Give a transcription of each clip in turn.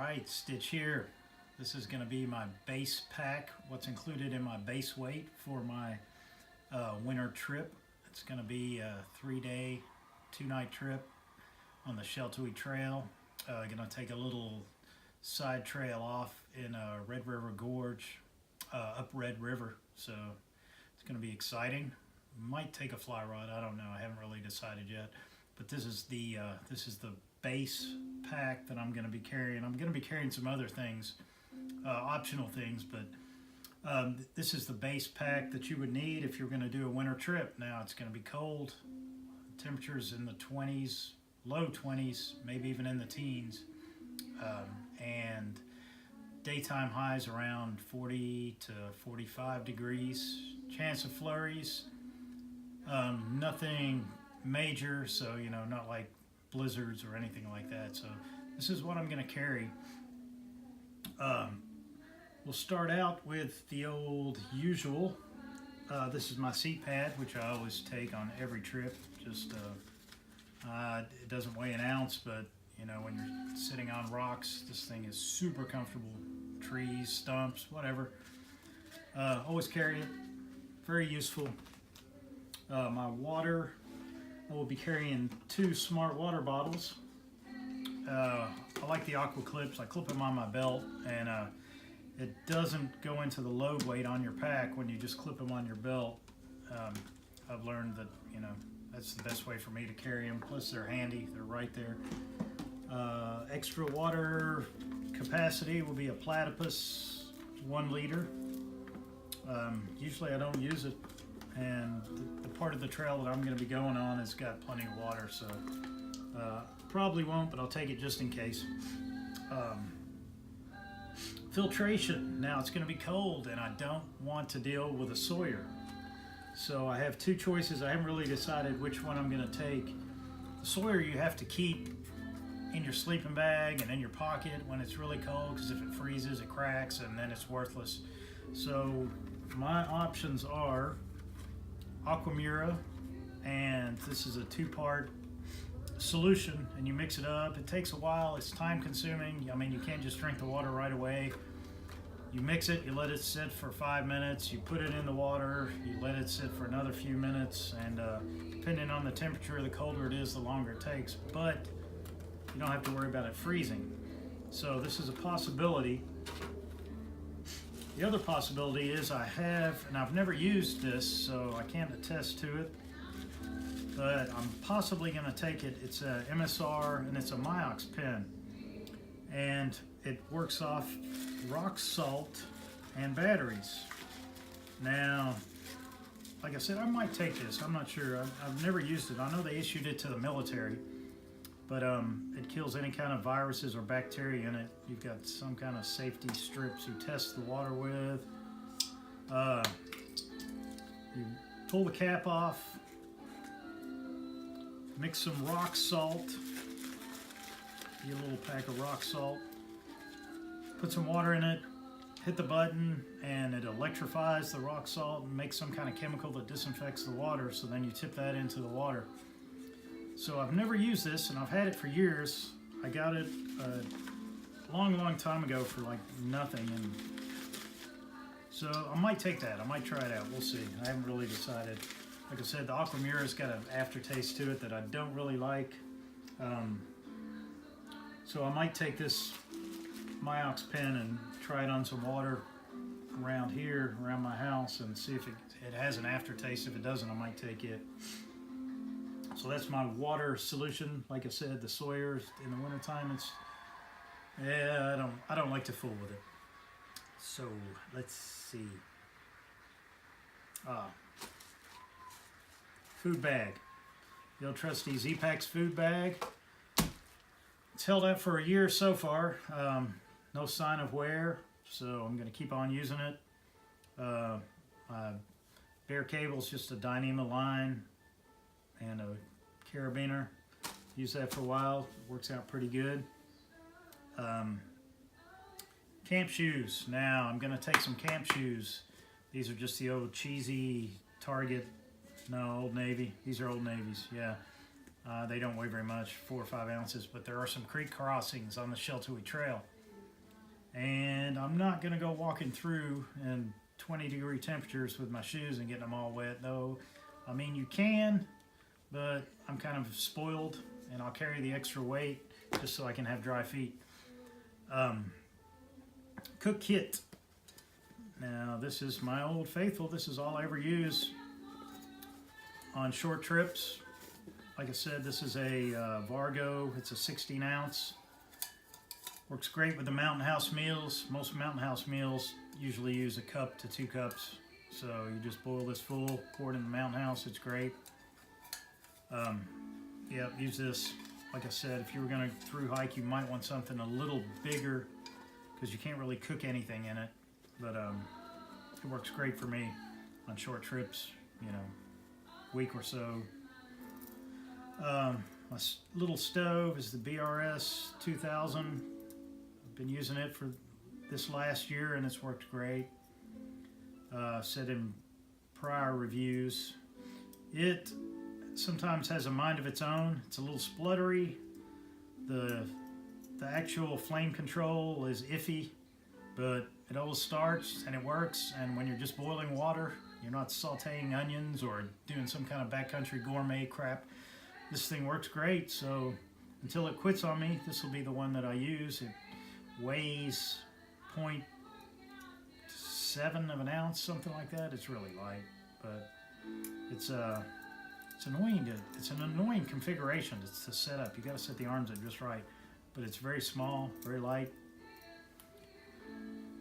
Alright, Stitch here. This is going to be my base pack, what's included in my base weight for my winter trip. It's going to be a 3-day, 2-night trip on the Sheltowee Trail. Going to take a little side trail off in Red River Gorge, up Red River, so it's going to be exciting. Might take a fly rod, I don't know, I haven't really decided yet. But this is the base pack that I'm going to be carrying. I'm going to be carrying some other things, optional things, but this is the base pack that you would need if you're going to do a winter trip. Now it's going to be cold, temperatures in the 20s, low 20s, maybe even in the teens, and daytime highs around 40 to 45 degrees. Chance of flurries, nothing major, so not like blizzards or anything like that. So this is what I'm going to carry. We'll start out with the old usual. This is my seat pad, which I always take on every trip. Just it doesn't weigh an ounce, but when you're sitting on rocks, this thing is super comfortable. Trees, stumps, whatever. Always carry it. Very useful. My water, I will be carrying 2 smart water bottles. I like the Aqua Clips. I clip them on my belt, and it doesn't go into the load weight on your pack when you just clip them on your belt. I've learned that that's the best way for me to carry them. Plus they're handy. They're right there. Extra water capacity will be a Platypus 1 liter. Usually I don't use it, and the part of the trail that I'm going to be going on has got plenty of water, so probably won't, but I'll take it just in case. Filtration. Now it's going to be cold, and I don't want to deal with a Sawyer, so I have 2 choices. I haven't really decided which one I'm going to take. The Sawyer you have to keep in your sleeping bag and in your pocket when it's really cold, because if it freezes it cracks and then it's worthless. So my options are Aquamura, and this is a 2-part solution, and you mix it up. It takes a while, it's time consuming. I mean, you can't just drink the water right away. You mix it, you let it sit for 5 minutes, you put it in the water, you let it sit for another few minutes, and depending on the temperature, the colder it is, the longer it takes, but you don't have to worry about it freezing. So this is a possibility. The other possibility is I have, and I've never used this, so I can't attest to it, but I'm possibly going to take it. It's a MSR, and it's a Miox pen, and it works off rock salt and batteries. Now, like I said, I might take this. I'm not sure. I've never used it. I know they issued it to the military, but it kills any kind of viruses or bacteria in it. You've got some kind of safety strips you test the water with. You pull the cap off, mix some rock salt, get a little pack of rock salt, put some water in it, hit the button, and it electrifies the rock salt and makes some kind of chemical that disinfects the water, so then you tip that into the water. So I've never used this, and I've had it for years. I got it a long time ago for like nothing, and so I might take that. I might try it out. We'll see. I haven't really decided. Like I said, the Aquamura's got an aftertaste to it that I don't really like. So I might take this Miox pen and try it on some water around here, around my house, and see if it has an aftertaste. If it doesn't, I might take it. So that's my water solution. Like I said, the Sawyer in the wintertime, I don't like to fool with it. So let's see. Food bag. The old trusty Z-Packs food bag. It's held up for a year so far. No sign of wear, so I'm going to keep on using it. My bare cable is just a Dyneema line and a carabiner. Use that for a while. It works out pretty good. Camp shoes. Now I'm going to take some camp shoes. These are just the old cheesy Target. No, Old Navy. These are Old Navies, yeah. They don't weigh very much, 4 or 5 ounces, but there are some creek crossings on the Sheltowee Trail. And I'm not gonna go walking through in 20-degree temperatures with my shoes and getting them all wet, though. I mean, you can, but I'm kind of spoiled, and I'll carry the extra weight just so I can have dry feet. Cook kit. Now, this is my old faithful. This is all I ever use on short trips. Like I said, this is a Vargo. It's a 16 ounce. Works great with the Mountain House meals. Most Mountain House meals usually use a cup to 2 cups. So you just boil this full, pour it in the Mountain House. It's great. Yeah, use this. Like I said, if you were going to through hike, you might want something a little bigger because you can't really cook anything in it. But it works great for me on short trips, you know, week or so. My little stove is the BRS 2000. I've been using it for this last year and it's worked great. Said in prior reviews, it sometimes has a mind of its own. It's a little spluttery. The actual flame control is iffy, but it always starts and it works. And when you're just boiling water, you're not sauteing onions or doing some kind of backcountry gourmet crap. This thing works great. So until it quits on me, this will be the one that I use. It weighs 0.7 of an ounce, something like that. It's really light, but it's annoying. It's an annoying configuration. It's the setup. You got to set the arms at just right, but it's very small, very light.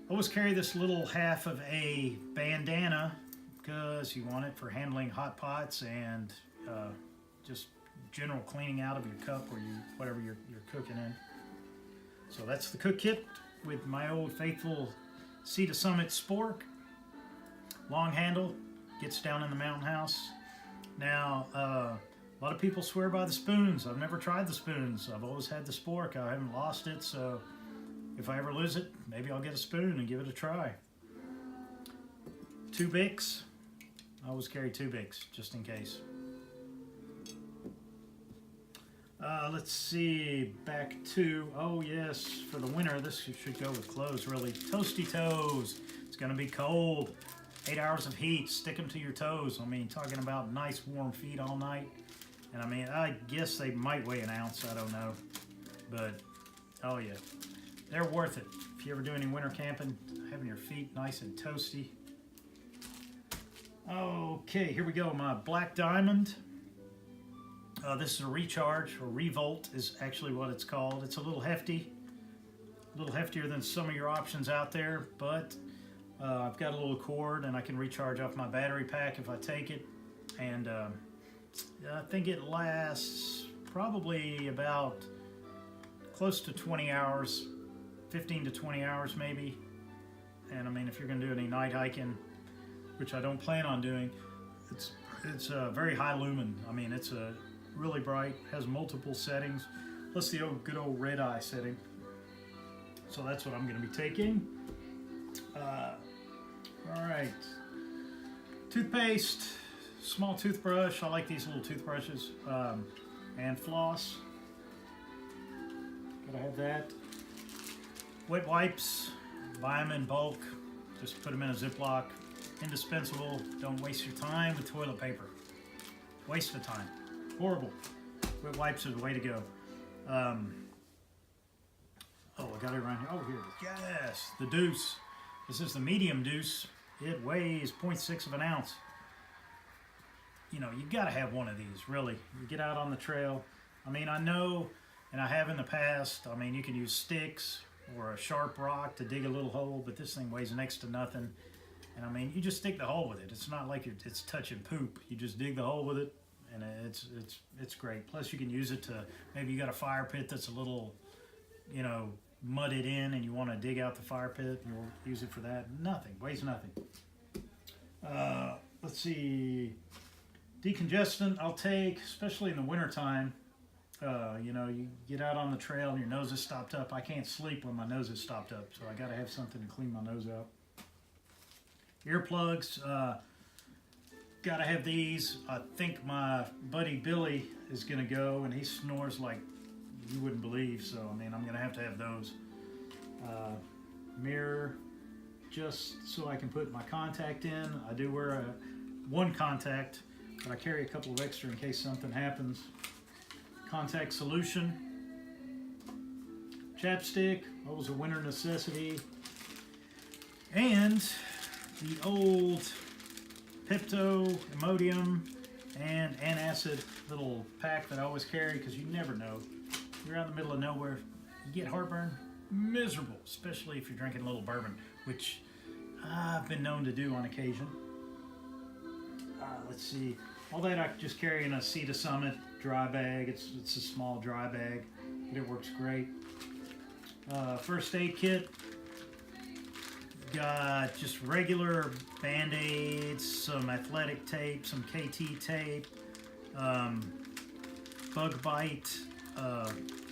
Always carry this little half of a bandana because you want it for handling hot pots and just general cleaning out of your cup or whatever you're cooking in. So that's the cook kit with my old faithful Sea to Summit spork. Long handle, gets down in the Mountain House. Now, a lot of people swear by the spoons. I've never tried the spoons. I've always had the spork. I haven't lost it, so if I ever lose it, maybe I'll get a spoon and give it a try. 2 Bics. I always carry 2 Bics, just in case. Let's see, back to, oh yes, for the winter, this should go with clothes, really. Toasty toes. It's going to be cold. 8 hours of heat, stick them to your toes. I mean, talking about nice warm feet all night. And I mean, I guess they might weigh an ounce, I don't know. But, oh yeah, they're worth it. If you ever do any winter camping, having your feet nice and toasty. Okay, here we go, my Black Diamond. This is a Recharge, or Revolt is actually what it's called. It's a little hefty, a little heftier than some of your options out there, but I've got a little cord and I can recharge off my battery pack if I take it. And I think it lasts probably about close to 20 hours, 15 to 20 hours maybe. And I mean, if you're going to do any night hiking, which I don't plan on doing, it's very high lumen. I mean, it's really bright, has multiple settings, plus the good old red eye setting. So that's what I'm going to be taking. All right, toothpaste, small toothbrush. I like these little toothbrushes, and floss. Gotta have that. Wet wipes, buy them in bulk. Just put them in a Ziploc. Indispensable. Don't waste your time with toilet paper. Waste of time. Horrible. Wet wipes are the way to go. Oh, I got it right here. Oh, here it is. Yes, the Deuce. This is the medium Deuce. It weighs 0.6 of an ounce. You know, you gotta have one of these, really. You get out on the trail. I mean, I know, and I have in the past, I mean, you can use sticks or a sharp rock to dig a little hole, but this thing weighs next to nothing. And I mean, you just dig the hole with it. It's not like it's touching poop. You just dig the hole with it, and it's great. Plus, you can use it to, maybe you got a fire pit that's a little, you know, mudded in, and you want to dig out the fire pit, and you'll use it for that. Nothing, weighs nothing. Let's see, decongestant I'll take, especially in the wintertime. You know, you get out on the trail and your nose is stopped up. I can't sleep when my nose is stopped up, so I got to have something to clean my nose out. Earplugs, gotta have these. I think my buddy Billy is gonna go, and he snores like you wouldn't believe, so I mean, I'm gonna have those. mirror just so I can put my contact in. I do wear one contact, but I carry a couple of extra in case something happens. Contact solution. Chapstick, always a winter necessity. And the old Pipto, Imodium, and antacid little pack that I always carry because you never know. You're out in the middle of nowhere, you get heartburn, miserable, especially if you're drinking a little bourbon, which I've been known to do on occasion. Let's see, all that I just carry in a Sea to Summit dry bag. It's a small dry bag, but it works great. First aid kit. Got just regular Band-Aids, some athletic tape, some KT tape, bug bite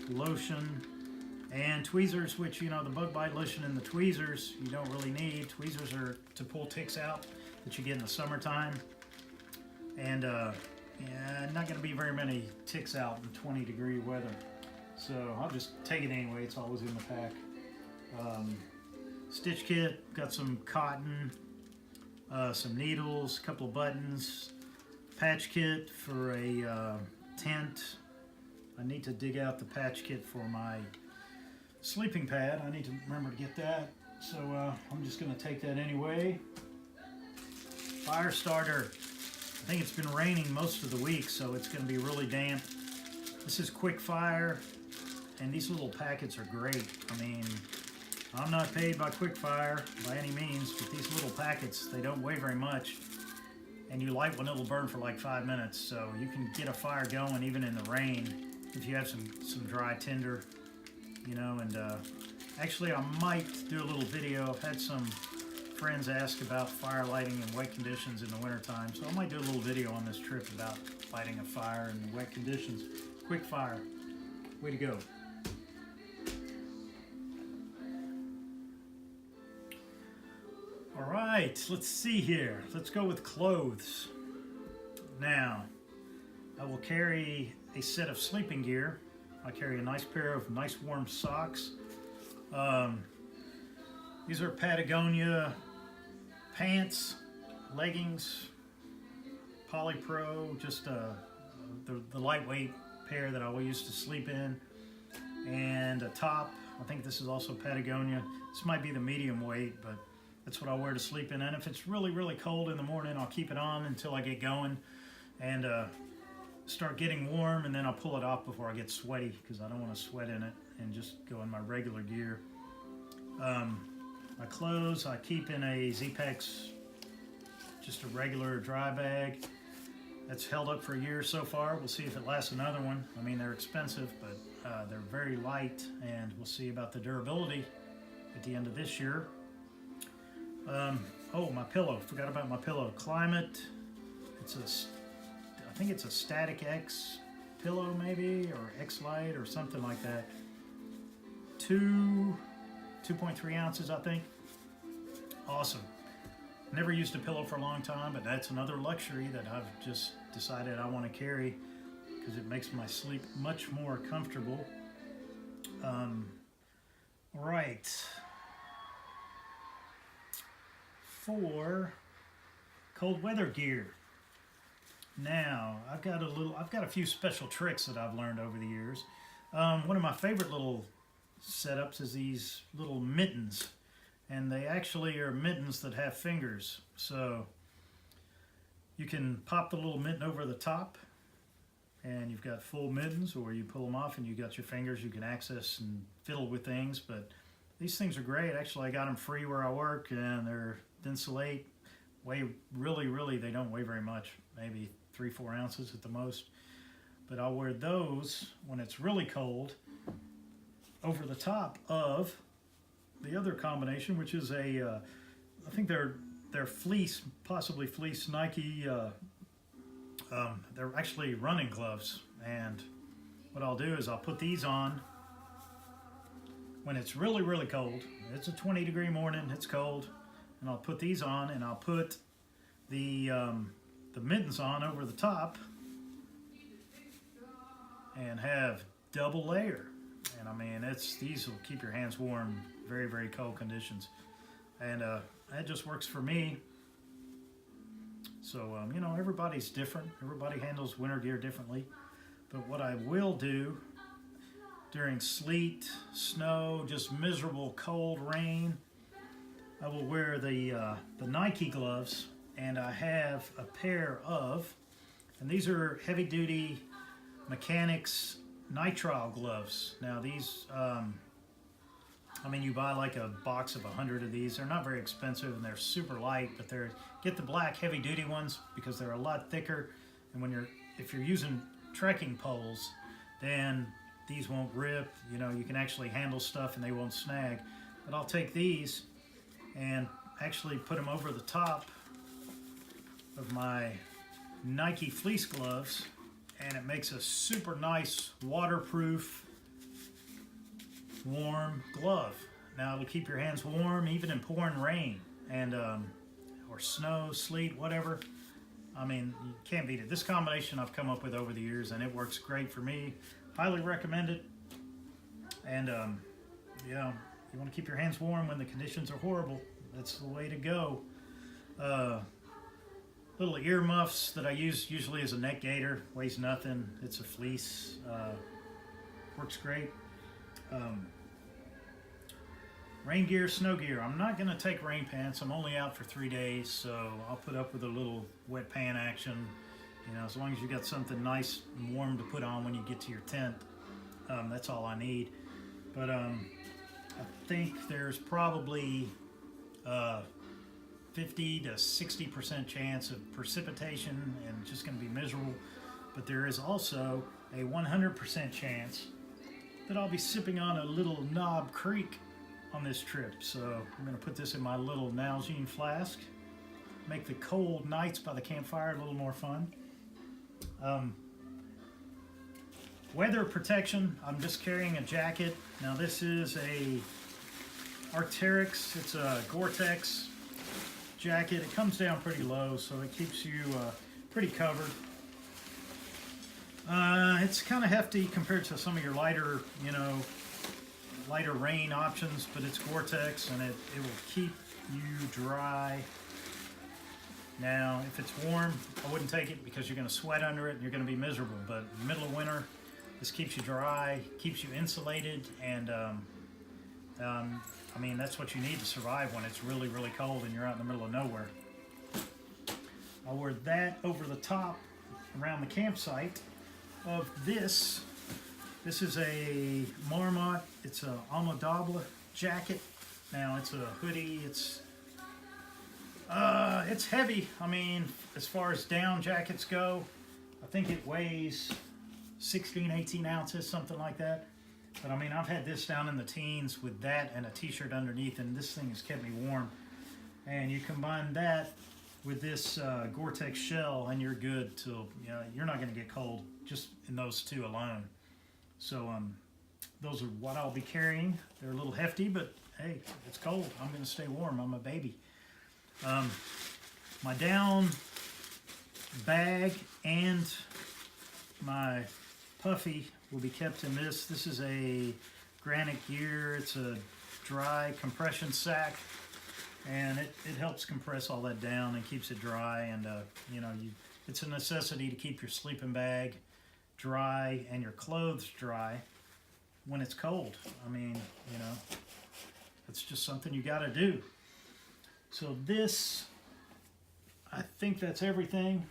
lotion, and tweezers, which, you know, the bug bite lotion and the tweezers you don't really need. Tweezers are to pull ticks out that you get in the summertime. And yeah, not going to be very many ticks out in 20-degree weather. So I'll just take it anyway, it's always in the pack. Stitch kit, got some cotton, some needles, a couple of buttons, patch kit for a tent. I need to dig out the patch kit for my sleeping pad. I need to remember to get that. So I'm just going to take that anyway. Fire starter. I think it's been raining most of the week, so it's going to be really damp. This is Quick Fire, and these little packets are great. I mean, I'm not paid by Quick Fire by any means, but these little packets, they don't weigh very much, and you light one, it'll burn for like 5 minutes, so you can get a fire going even in the rain if you have some dry tinder, you know. And actually I might do a little video. I've had some friends ask about fire lighting in wet conditions in the wintertime, so I might do a little video on this trip about lighting a fire in wet conditions. Quick Fire, way to go. All right, let's see here. Let's go with clothes. Now, I will carry a set of sleeping gear. I carry a nice pair of nice warm socks. These are Patagonia pants, leggings, Polypro, just the lightweight pair that I used to sleep in, and a top. I think this is also Patagonia. This might be the medium weight, but that's what I wear to sleep in. And if it's really, really cold in the morning, I'll keep it on until I get going and start getting warm, and then I'll pull it off before I get sweaty because I don't want to sweat in it, and just go in my regular gear. My clothes I keep in a Z-Pex, just a regular dry bag. That's held up for a year so far. We'll see if it lasts another one. I mean, they're expensive, but they're very light, and we'll see about the durability at the end of this year. Oh, my pillow. Forgot about my pillow. Climate. I think it's a Static X pillow maybe, or X-Lite or something like that. 2.3 ounces, I think. Awesome. Never used a pillow for a long time, but that's another luxury that I've just decided I want to carry because it makes my sleep much more comfortable. Right. For cold weather gear. Now, I've got a few special tricks that I've learned over the years. One of my favorite little setups is these little mittens, and they actually are mittens that have fingers. So you can pop the little mitten over the top, and you've got full mittens, or you pull them off and you got your fingers you can access and fiddle with things. But these things are great. Actually, I got them free where I work, and they're Thinsulate. Weigh really, they don't weigh very much, maybe 3-4 ounces at the most. But I'll wear those when it's really cold over the top of the other combination, which is I think they're fleece, possibly fleece Nike. They're actually running gloves, and what I'll do is I'll put these on when it's really cold. It's a 20-degree morning, it's cold, and I'll put these on, and I'll put the mittens on over the top and have double layer. And I mean, these will keep your hands warm, very, very cold conditions. And that just works for me. So, you know, everybody's different. Everybody handles winter gear differently. But what I will do during sleet, snow, just miserable cold rain, I will wear the Nike gloves, and I have a pair of, and these are heavy duty mechanics nitrile gloves. Now these, I mean, you buy like a box of 100 of these. They're not very expensive and they're super light, but get the black heavy duty ones because they're a lot thicker. And if you're using trekking poles, then these won't rip. You know, you can actually handle stuff and they won't snag. But I'll take these and actually put them over the top of my Nike fleece gloves, and it makes a super nice waterproof warm glove. Now it'll keep your hands warm even in pouring rain and or snow, sleet, whatever. I mean, you can't beat it. This combination I've come up with over the years, and it works great for me. Highly recommend it. And yeah, you want to keep your hands warm when the conditions are horrible. That's the way to go. Little ear muffs that I use usually as a neck gaiter. Weighs nothing. It's a fleece. Works great. Rain gear, snow gear. I'm not going to take rain pants. I'm only out for 3 days, so I'll put up with a little wet pant action. You know, as long as you got something nice and warm to put on when you get to your tent, that's all I need. But I think there's probably 50 to 60% chance of precipitation and it's just going to be miserable. But there is also a 100% chance that I'll be sipping on a little Knob Creek on this trip. So I'm going to put this in my little Nalgene flask. Make the cold nights by the campfire a little more fun. Weather protection, I'm just carrying a jacket. Now this is a Arc'teryx, it's a Gore-Tex jacket. It comes down pretty low, so it keeps you pretty covered. It's kind of hefty compared to some of your lighter, you know, lighter rain options, but it's Gore-Tex and it will keep you dry. Now, if it's warm, I wouldn't take it because you're going to sweat under it and you're going to be miserable. But in the middle of winter, this keeps you dry, keeps you insulated, and I mean, that's what you need to survive when it's really, really cold and you're out in the middle of nowhere. I'll wear that over the top around the campsite of this. This is a Marmot. It's a Almodoble jacket. Now, it's a hoodie. It's heavy. I mean, as far as down jackets go, I think it weighs 16, 18 ounces, something like that. But I mean, I've had this down in the teens with that and a t-shirt underneath, and this thing has kept me warm. And you combine that with this Gore-Tex shell, and you're good till, you know, you're not going to get cold just in those two alone. So those are what I'll be carrying. They're a little hefty, but hey, it's cold. I'm going to stay warm. I'm a baby. My down bag and my puffy will be kept in this. This is a Granite Gear. It's a dry compression sack, and it helps compress all that down and keeps it dry. And you know, it's a necessity to keep your sleeping bag dry and your clothes dry when it's cold. I mean, you know, it's just something you got to do. So this, I think that's everything.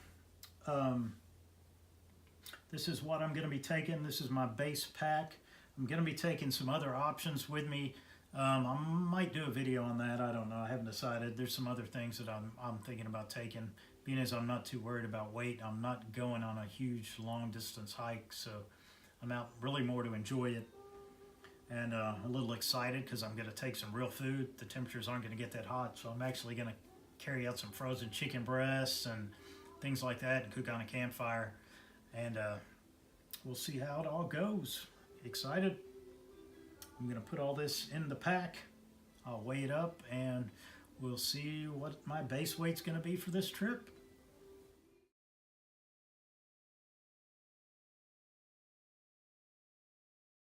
This is what I'm going to be taking. This is my base pack. I'm going to be taking some other options with me. I might do a video on that. I don't know. I haven't decided. There's some other things that I'm thinking about taking. Being as I'm not too worried about weight, I'm not going on a huge long distance hike, so I'm out really more to enjoy it. And a little excited because I'm going to take some real food. The temperatures aren't going to get that hot, so I'm actually going to carry out some frozen chicken breasts and things like that and cook on a campfire. And we'll see how it all goes. Excited. I'm going to put all this in the pack. I'll weigh it up and we'll see what my base weight's going to be for this trip.